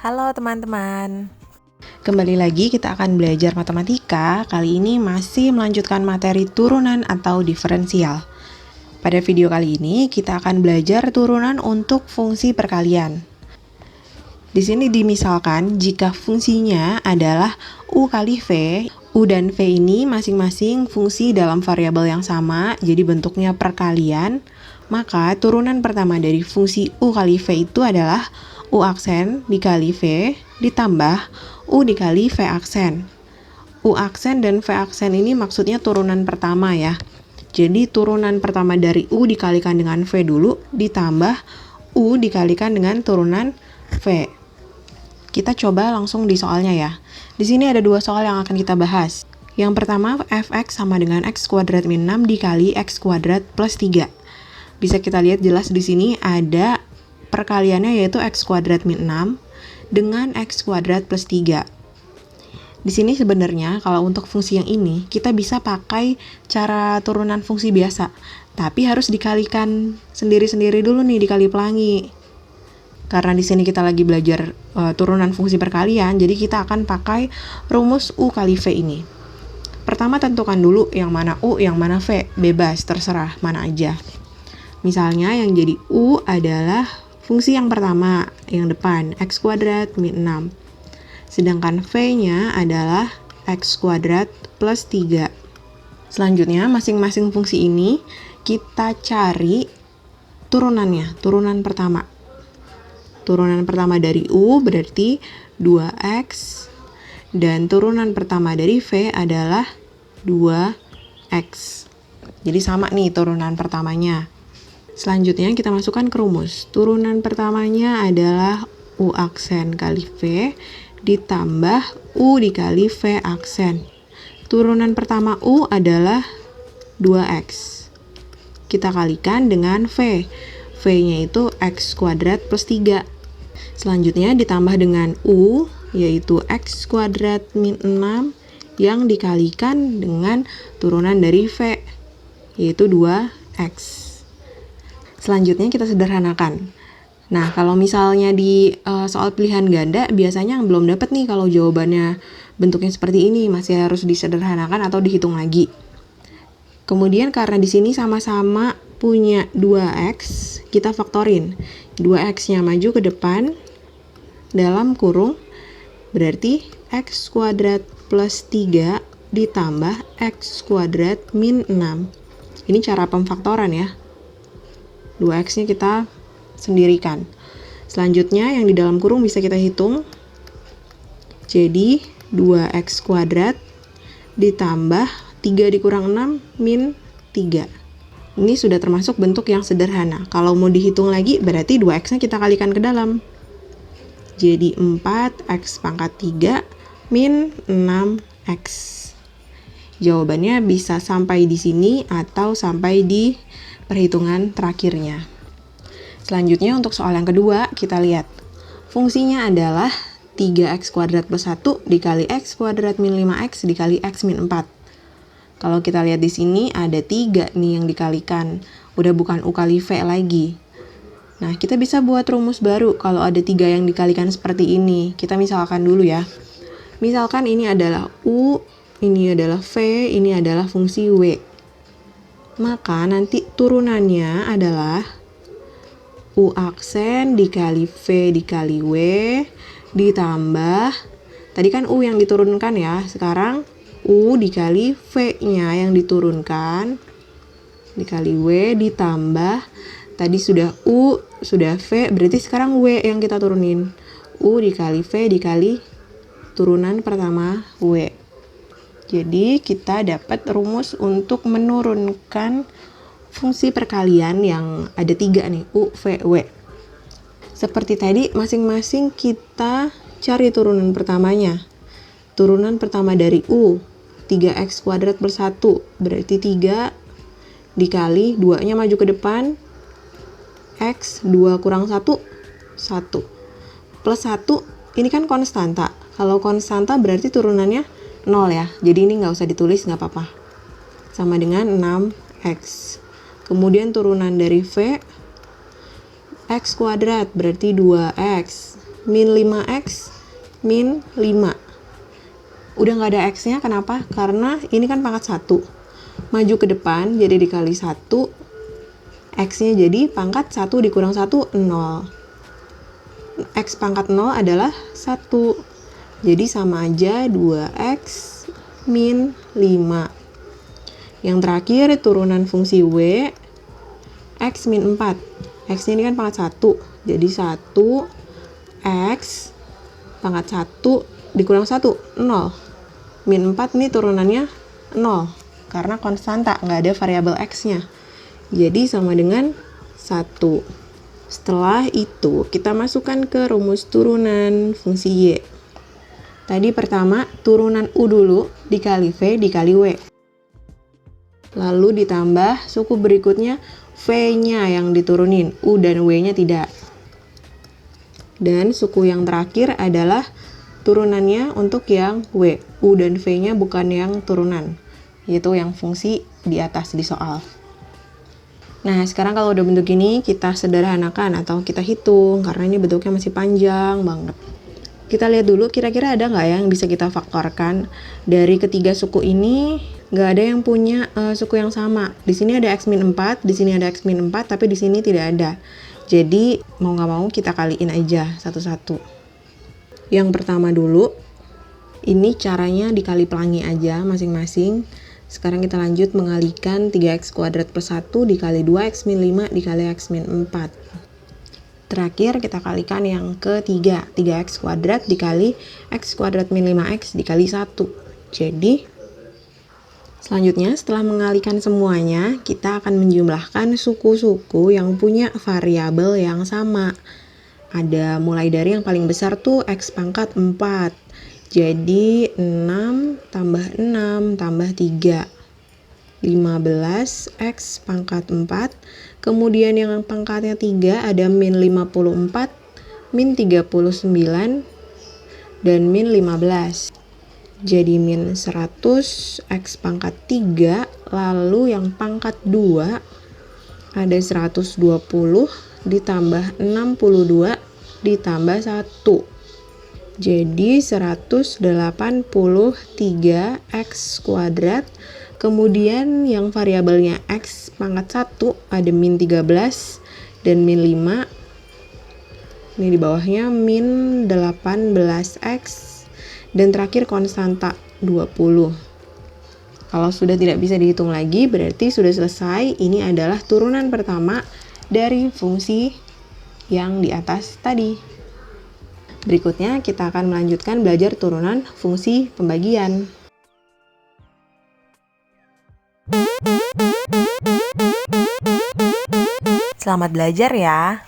Halo teman-teman. Kembali lagi kita akan belajar matematika. Kali ini masih melanjutkan materi turunan atau diferensial. Pada video kali ini kita akan belajar turunan untuk fungsi perkalian. Di sini dimisalkan jika fungsinya adalah U kali V. U dan V ini masing-masing fungsi dalam variabel yang sama, jadi bentuknya perkalian. Maka turunan pertama dari fungsi U kali V itu adalah U aksen dikali V ditambah U dikali V aksen. U aksen dan V aksen ini maksudnya turunan pertama ya. Jadi turunan pertama dari U dikalikan dengan V dulu ditambah U dikalikan dengan turunan V. Kita coba langsung di soalnya ya. Di sini ada dua soal yang akan kita bahas. Yang pertama fx sama dengan x kuadrat min 6 dikali x kuadrat plus 3. Bisa kita lihat jelas di sini ada perkaliannya yaitu x kuadrat min 6 dengan x kuadrat plus 3. Di sini sebenarnya kalau untuk fungsi yang ini kita bisa pakai cara turunan fungsi biasa, tapi harus dikalikan sendiri-sendiri dulu nih, dikali pelangi. Karena di sini kita lagi belajar turunan fungsi perkalian, jadi kita akan pakai rumus U kali V ini. Pertama tentukan dulu yang mana U, yang mana V, bebas terserah mana aja. Misalnya yang jadi U adalah fungsi yang pertama, yang depan, x kuadrat min 6. Sedangkan V-nya adalah x kuadrat plus 3. Selanjutnya, masing-masing fungsi ini kita cari turunannya, turunan pertama. Turunan pertama dari U berarti 2x, dan turunan pertama dari V adalah 2x. Jadi sama nih turunan pertamanya. Selanjutnya kita masukkan ke rumus. Turunan pertamanya adalah U aksen kali V ditambah U dikali V aksen. Turunan pertama U adalah 2x. Kita kalikan dengan V. V-nya itu x kuadrat plus 3. Selanjutnya ditambah dengan U, yaitu x kuadrat min 6 yang dikalikan dengan turunan dari V, yaitu 2x. Selanjutnya kita sederhanakan. Nah, kalau misalnya di soal pilihan ganda, biasanya belum dapat nih kalau jawabannya bentuknya seperti ini, masih harus disederhanakan atau dihitung lagi. Kemudian karena di sini sama-sama punya 2x, kita faktorin. 2x-nya maju ke depan, dalam kurung, berarti x kuadrat plus 3 ditambah x kuadrat min 6. Ini cara pemfaktoran ya. 2x-nya kita sendirikan. Selanjutnya yang di dalam kurung bisa kita hitung. Jadi 2x kuadrat ditambah 3 dikurang 6 min 3. Ini sudah termasuk bentuk yang sederhana. Kalau mau dihitung lagi berarti 2x-nya kita kalikan ke dalam. Jadi 4x pangkat 3 min 6x. Jawabannya bisa sampai di sini atau sampai di perhitungan terakhirnya. Selanjutnya untuk soal yang kedua, kita lihat. Fungsinya adalah 3x kuadrat plus 1 dikali x kuadrat min 5x dikali x min 4. Kalau kita lihat di sini ada 3 nih yang dikalikan. Udah bukan U kali V lagi. Nah, kita bisa buat rumus baru kalau ada 3 yang dikalikan seperti ini. Kita misalkan dulu ya. Misalkan ini adalah U, ini adalah V, ini adalah fungsi W. Maka nanti turunannya adalah U aksen dikali V dikali W ditambah, tadi kan U yang diturunkan ya, sekarang U dikali V-nya yang diturunkan dikali W ditambah, tadi sudah U, sudah V, berarti sekarang W yang kita turunin. U dikali V dikali turunan pertama W. Jadi kita dapat rumus untuk menurunkan fungsi perkalian yang ada 3 nih, U, V, W. Seperti tadi, masing-masing kita cari turunan pertamanya. Turunan pertama dari U, 3x kuadrat plus 1, berarti 3 dikali 2-nya maju ke depan, x, 2 kurang 1, 1. Plus 1, ini kan konstanta. Kalau konstanta berarti turunannya 0 ya, jadi ini nggak usah ditulis, nggak apa-apa. Sama dengan 6x. Kemudian turunan dari V, X kuadrat berarti 2X. Min 5X, min 5. Udah nggak ada X-nya, kenapa? Karena ini kan pangkat 1. Maju ke depan, jadi dikali 1. X-nya jadi pangkat 1 dikurang 1, 0. X pangkat 0 adalah 1. Jadi sama aja 2X min 5. Yang terakhir, turunan fungsi W, X min 4. X-nya ini kan pangkat 1. Jadi 1, X pangkat 1 dikurang 1, 0. Min 4 nih turunannya 0. Karena konstanta, nggak ada variabel X-nya. Jadi sama dengan 1. Setelah itu, kita masukkan ke rumus turunan fungsi Y. Tadi pertama, turunan U dulu, dikali V, dikali W. Lalu ditambah suku berikutnya, V-nya yang diturunin, U dan W-nya tidak. Dan suku yang terakhir adalah turunannya untuk yang W. U dan V-nya bukan yang turunan, yaitu yang fungsi di atas di soal. Nah, sekarang kalau udah bentuk ini, kita sederhanakan atau kita hitung, karena ini bentuknya masih panjang banget. Kita lihat dulu kira-kira ada nggak yang bisa kita faktorkan. Dari ketiga suku ini, nggak ada yang punya suku yang sama. Di sini ada X min 4, di sini ada X min 4, tapi di sini tidak ada. Jadi, mau nggak mau kita kaliin aja satu-satu. Yang pertama dulu, ini caranya dikali pelangi aja masing-masing. Sekarang kita lanjut mengalikan 3x kuadrat plus 1 dikali 2x min 5 dikali x min 4. Terakhir kita kalikan yang ketiga, 3x kuadrat dikali x kuadrat min 5x dikali 1. Jadi, selanjutnya setelah mengalikan semuanya, kita akan menjumlahkan suku-suku yang punya variabel yang sama. Ada mulai dari yang paling besar tuh x pangkat 4. Jadi 6 tambah 6 tambah 3. 15 x pangkat 4. Kemudian yang pangkatnya 3 ada min 54, min 39, dan min 15. Jadi min 100 x pangkat 3. Lalu yang pangkat 2 ada 120 ditambah 62 ditambah 1. Jadi 183x kuadrat. Kemudian yang variabelnya x pangkat 1 ada min 13 dan min 5. Ini di bawahnya min 18x. Dan terakhir konstanta 20. Kalau sudah tidak bisa dihitung lagi, berarti sudah selesai. Ini adalah turunan pertama dari fungsi yang di atas tadi. Berikutnya kita akan melanjutkan belajar turunan fungsi pembagian. Selamat belajar ya.